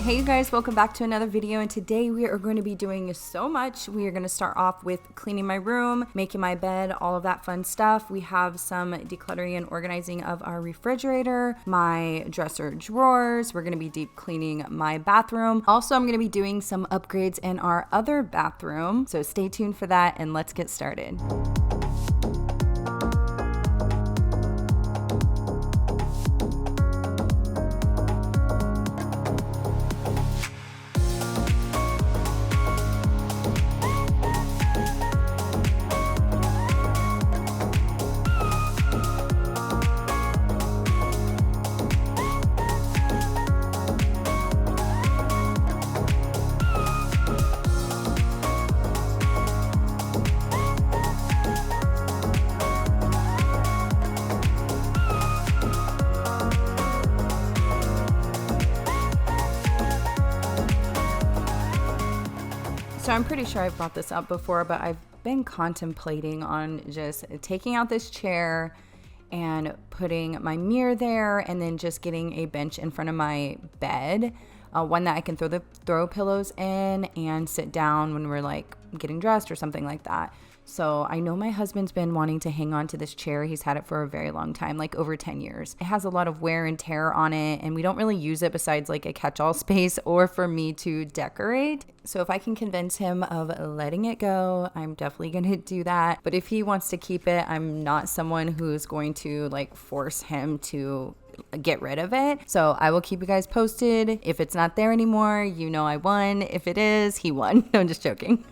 Hey you guys, welcome back to another video, and today we are going to be doing so much. We are going to start off with cleaning my room, making my bed, all of that fun stuff. We have some decluttering and organizing of our refrigerator, my dresser drawers. We're going to be deep cleaning my bathroom. Also, I'm going to be doing some upgrades in our other bathroom, so stay tuned for that and let's get started. So I'm pretty sure I've brought this up before, but I've been contemplating on just taking out this chair and putting my mirror there, and then just getting a bench in front of my bed, one that I can throw pillows in and sit down when we're like getting dressed or something like that. So I know my husband's been wanting to hang on to this chair. He's had it for a very long time, like over 10 years. It has a lot of wear and tear on it, and we don't really use it besides like a catch-all space or for me to decorate. So if I can convince him of letting it go, I'm definitely going to do that. But if he wants to keep it, I'm not someone who's going to like force him to get rid of it. So I will keep you guys posted. If it's not there anymore, you know I won. If it is, he won. No, I'm just joking.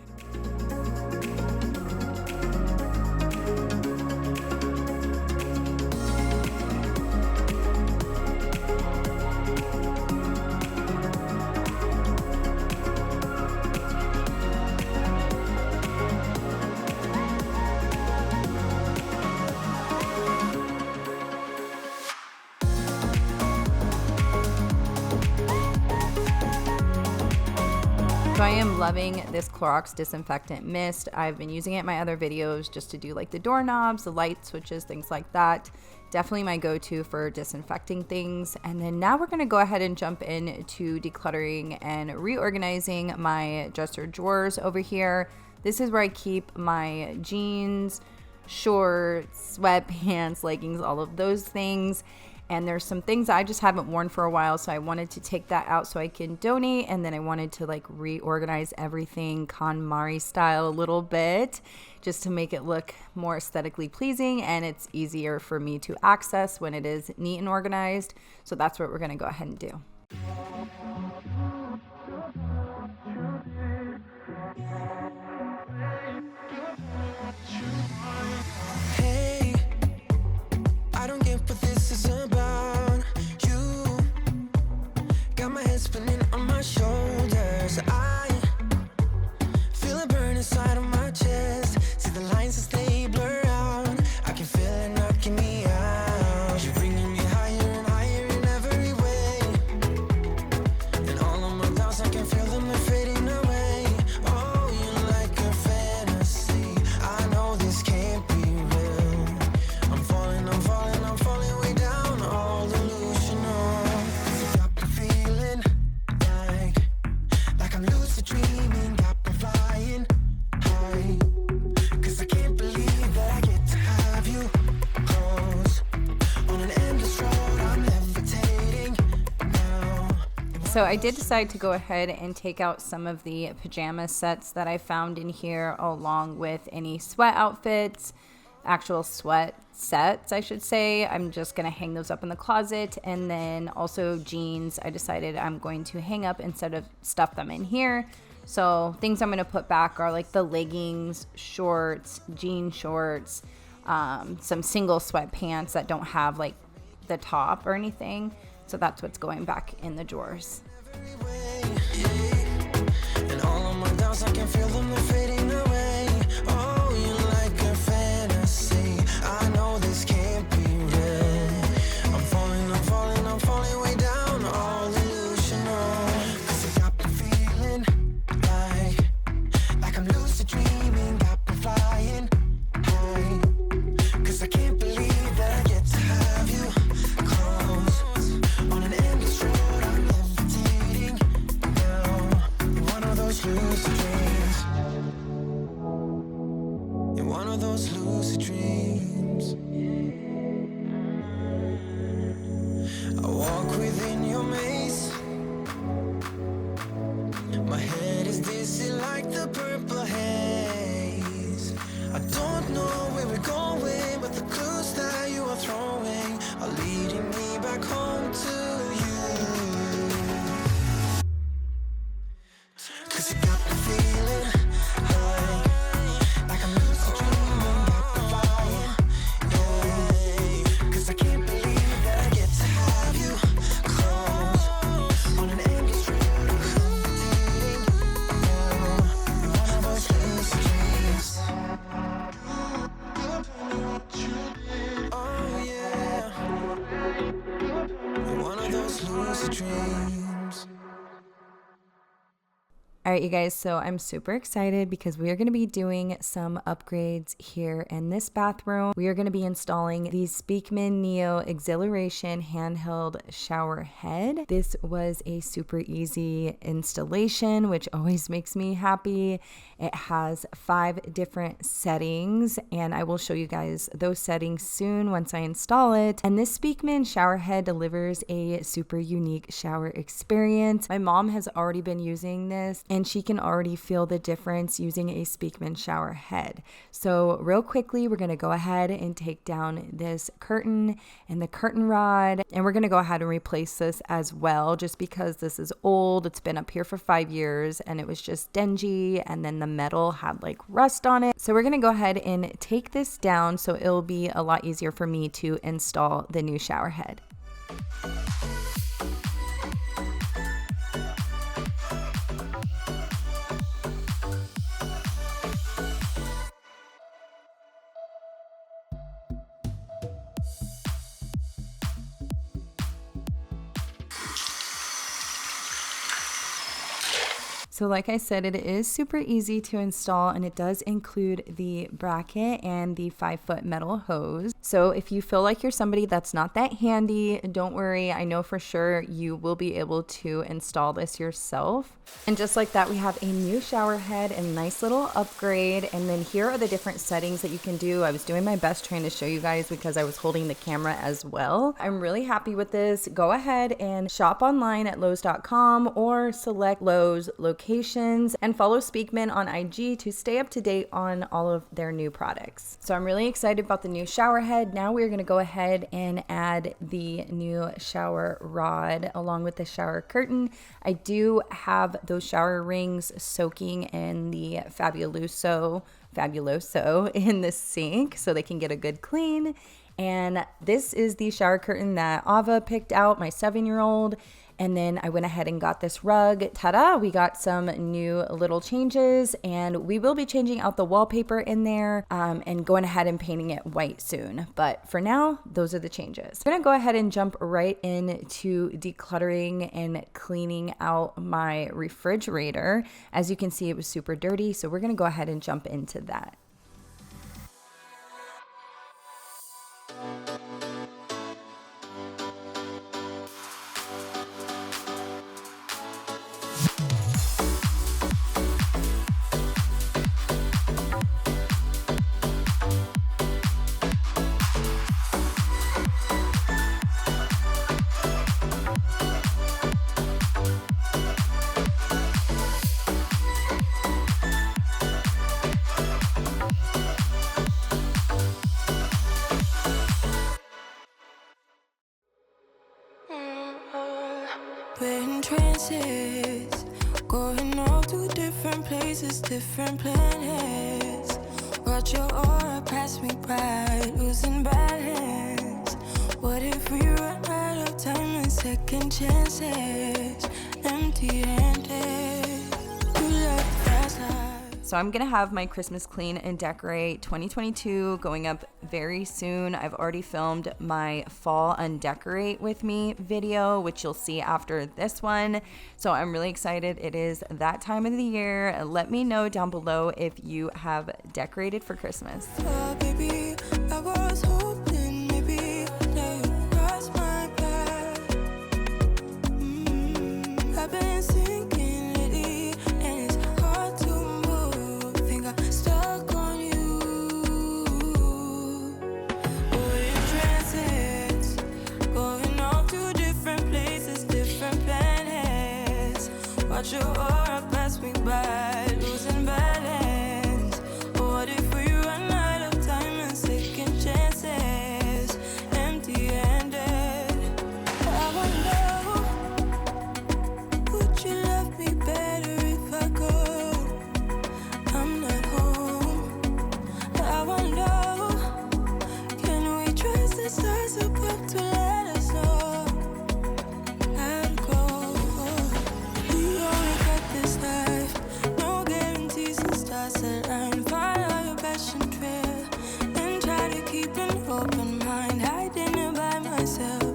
So I am loving this Clorox disinfectant mist. I've been using it in my other videos just to do like the doorknobs, the light switches, things like that. Definitely my go-to for disinfecting things. And then now we're going to go ahead and jump into decluttering and reorganizing my dresser drawers over here. This is where I keep my jeans, shorts, sweatpants, leggings, all of those things. And there's some things I just haven't worn for a while, so I wanted to take that out so I can donate. And then I wanted to like reorganize everything KonMari style a little bit, just to make it look more aesthetically pleasing, and it's easier for me to access when it is neat and organized. So that's what we're gonna go ahead and do. Hey, I don't get what this is about. You got my head spinning on my shoulders. I feel it burn inside of my chest. See the lines as they blur out. I can feel it knocking me out. You're bringing me higher and higher in every way. And all of my doubts, I can feel them fading away. Oh, you're like a fantasy. I know this can't be real. I'm falling way down, all delusional. Got me feeling like I'm lucid dreaming. Got me flying high, 'cause I can't believe that I get to have you close. On an endless road, I'm levitating now. So I did decide to go ahead and take out some of the pajama sets that I found in here, along with any sweat outfits, actual sweat sets, I should say. I'm just going to hang those up in the closet. And then also jeans, I decided I'm going to hang up instead of stuff them in here. So things I'm going to put back are like the leggings, shorts, jean shorts, some single sweatpants that don't have like the top or anything. So that's what's going back in the drawers. And all of my doubts, I can feel them fading away. Oh, you're like a fantasy. I know this can't be real. I'm falling way down, all delusional. 'Cause I got me feeling like I'm lucid dreaming. Got me flying high, 'cause I can't believe that I get to have you close. On an endless road, I'm levitating in your maze. My head is dizzy like the purple haze. I don't know where we're going, but the clues that you are throwing are leading me back home to you. 'Cause you got me feeling like I'm lucid dreaming, got me flying, yeah. 'Cause I can't believe that I get to have you close on an empty street, comforting, you're one of those lucid dreams. Oh yeah, you're one of those lucid dreams. All right, you guys, so I'm super excited because we are going to be doing some upgrades here in this bathroom. We are going to be installing the Speakman Neo Exhilaration handheld shower head. This was a super easy installation, which always makes me happy. It has 5 different settings, and I will show you guys those settings soon once I install it. And this Speakman shower head delivers a super unique shower experience. My mom has already been using this, and she can already feel the difference using a Speakman shower head. So real quickly, we're going to go ahead and take down this curtain and the curtain rod, and we're going to go ahead and replace this as well, just because this is old. It's been up here for 5 years and it was just dingy, and then the metal had like rust on it. So we're going to go ahead and take this down so it'll be a lot easier for me to install the new shower head. So like I said, it is super easy to install, and it does include the bracket and the 5-foot metal hose. So if you feel like you're somebody that's not that handy, don't worry. I know for sure you will be able to install this yourself. And just like that, we have a new shower head and nice little upgrade. And then here are the different settings that you can do. I was doing my best trying to show you guys because I was holding the camera as well. I'm really happy with this. Go ahead and shop online at Lowe's.com or select Lowe's locations and follow Speakman on IG to stay up to date on all of their new products. So I'm really excited about the new shower head. Now we're going to go ahead and add the new shower rod along with the shower curtain. I do have those shower rings soaking in the Fabuloso in the sink so they can get a good clean. And this is the shower curtain that Ava picked out, my 7-year-old. And then I went ahead and got this rug. Ta-da! We got some new little changes, and we will be changing out the wallpaper in there and going ahead and painting it white soon. But for now, those are the changes. I'm gonna go ahead and jump right into decluttering and cleaning out my refrigerator. As you can see, it was super dirty, so we're gonna go ahead and jump into that. We're in trances, going all to different places, different planets. Watch your aura pass me by, losing balance. What if we run out of time and second chances? Empty-handed, you left fast life. So I'm gonna have my Christmas Clean and Decorate 2022 going up very soon. I've already filmed my Fall Undecorate with Me video, which you'll see after this one. So I'm really excited. It is that time of the year. Let me know down below if you have decorated for Christmas. Oh, baby, I was hoping maybe that you crossed my path. I've been sinking lately, and it's hard to move. Think I'm stuck on you. We're in trances, going off to different places, Watch your aura pass me by, losing balance. What if we run out of time and second chances? Empty-handed. I wonder, would you love me better if I go? I'm not home. I wonder, can we trust the stars above to let us know? I'd go. We only got this life, no guarantees and stars align. Follow your passion trail and try to keep an open mind. Hiding it by myself,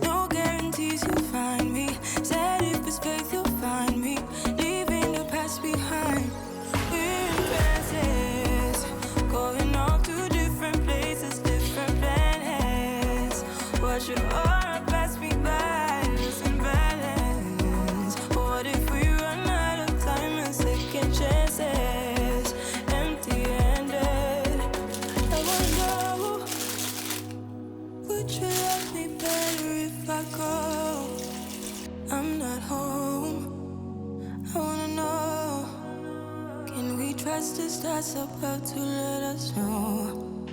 no guarantees you'll find me. Said if it's faith you'll find me, leaving the past behind. We're in trances, going off to different places, different planets. Watch your aura pass me by, losing balance. What if we run out of time and second chances? Empty-handed. I wonder, would you love me better if I go? I'm not home. I wanna know, can we trust the stars above to let us know?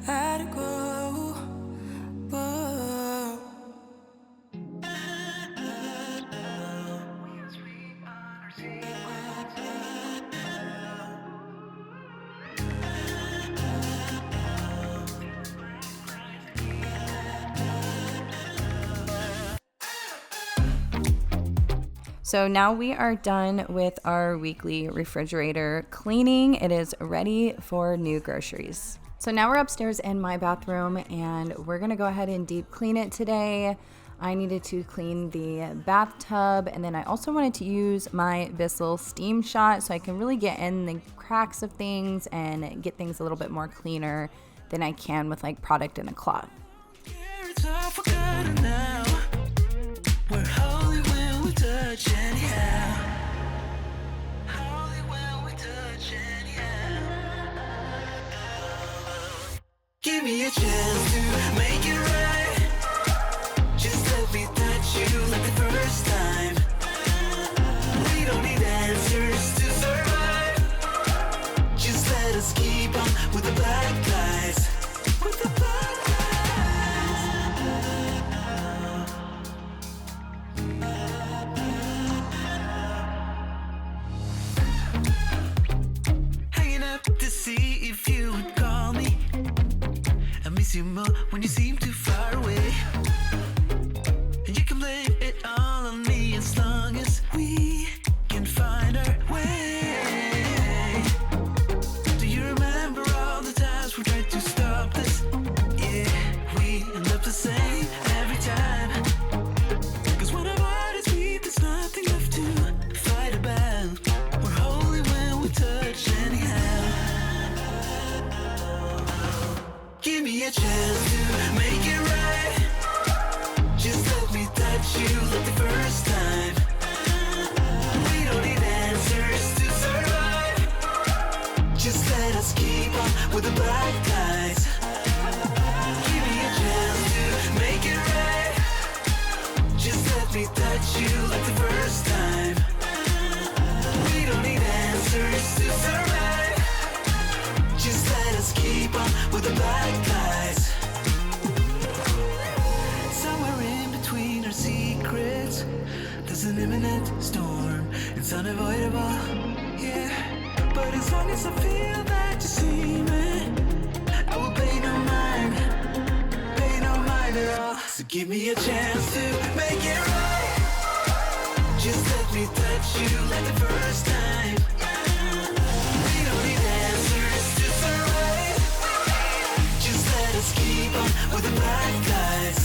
I'd go. Whoa. So now we are done with our weekly refrigerator cleaning. It is ready for new groceries. So now we're upstairs in my bathroom and we're gonna go ahead and deep clean it today. I needed to clean the bathtub, and then I also wanted to use my Bissell steam shot so I can really get in the cracks of things and get things a little bit more cleaner than I can with like product in a cloth. It's all forgotten now. We're holy when we touch anyhow. Holy when we touch anyhow. Give me a chance to make it right. Just let me touch you like the first time. We don't need answers to survive. Just let us keep on with the black guys. With the black hanging up to see if you would call me. I miss you more when you seem too far away. And you can blame it all on me as long as we can find our way. Do you remember all the times we tried to stop this? Yeah, we end up the same every time. Cause when our bodies meet, there's nothing left to fight about. We're holy when we touch anyhow. Give me a chance to make it right. Just let me touch you like the first time. We don't need answers to survive. Just let us keep on with the black guys. Give me a chance to make it right. Just let me touch you like the first time. We don't need answers to survive. Just let us keep on with the black guys. Somewhere in between our secrets, there's an imminent storm. It's unavoidable, yeah. But as long as I feel that you see me, I will pay no mind at all. So give me a chance to make it right. Just let me touch you like the first time. We don't need answers to survive. Just let us keep on with the black guys.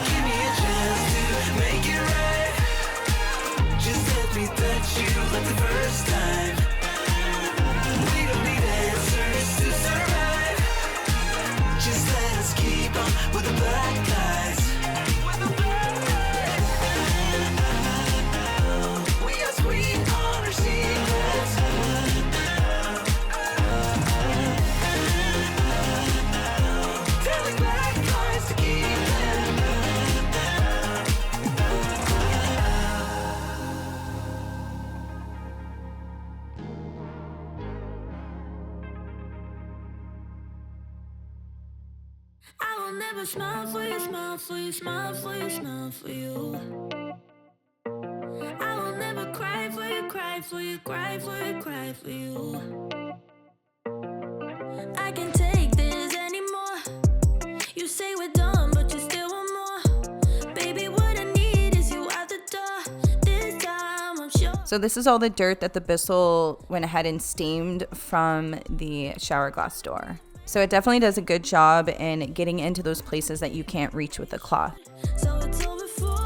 Give me a chance to make it right. Just let me touch you like the first time. We don't need answers to survive. Just let us keep on with the black guys. We are sweet on our secrets. Telling black never smile for you, smile for you, smile for you, smile for you. I will never cry for you, cry for you, cry for you, cry for you. I can't take this anymore. You say we're done, but you still want more. Baby, what I need is you out the door. This time I'm sure. So this is all the dirt that the Bissell went ahead and steamed from the shower glass door. So it definitely does a good job in getting into those places that you can't reach with a cloth. So it's over for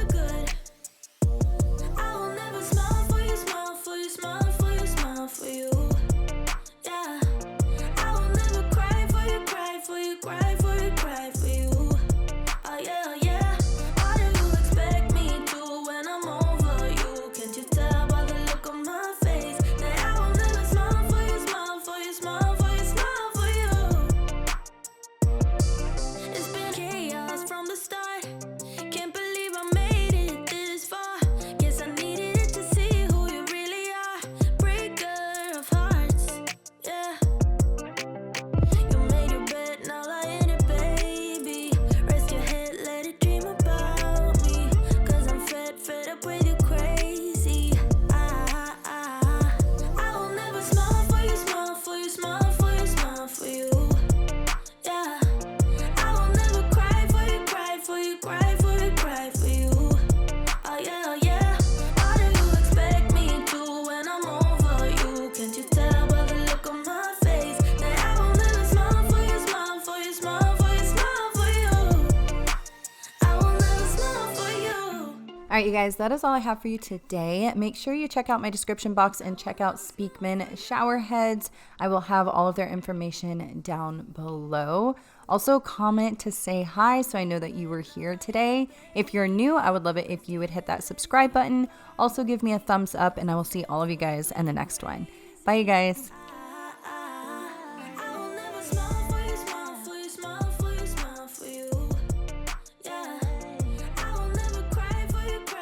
good. I will never smile for you, smile for you, smile for you, smile for you. Yeah. I will never cry for you, cry for you, cry for you, cry for you. Oh yeah, oh yeah. What do you expect me to when I'm over you? Can't you tell by the look on my face that I will never smile for you, smile for you, smile for you, smile for you. It's been chaos from the start. Can't believe I made it this far. Guess I needed it to see who you really are. Breaker of hearts, yeah. You made your bed, now lie in it, baby. Rest your head, let it dream about me. Cause I'm fed up with you crazy. I will never smile for you, smile for you, smile for you, smile for you. Yeah. I will never cry for you, cry for you, cry for you, cry for you. Oh yeah, oh yeah. What do you expect me to when I'm over you? Can't you tell by the look on my face that I will never smile for you, smile for you, smile for you, smile for you. I will never smile for you. All right, you guys, that is all I have for you today. Make sure you check out my description box and check out Speakman shower heads. I will have all of their information down below. Also, comment to say hi so I know that you were here today. If you're new, I would love it if you would hit that subscribe button. Also, give me a thumbs up, and I will see all of you guys in the next one. Bye, you guys.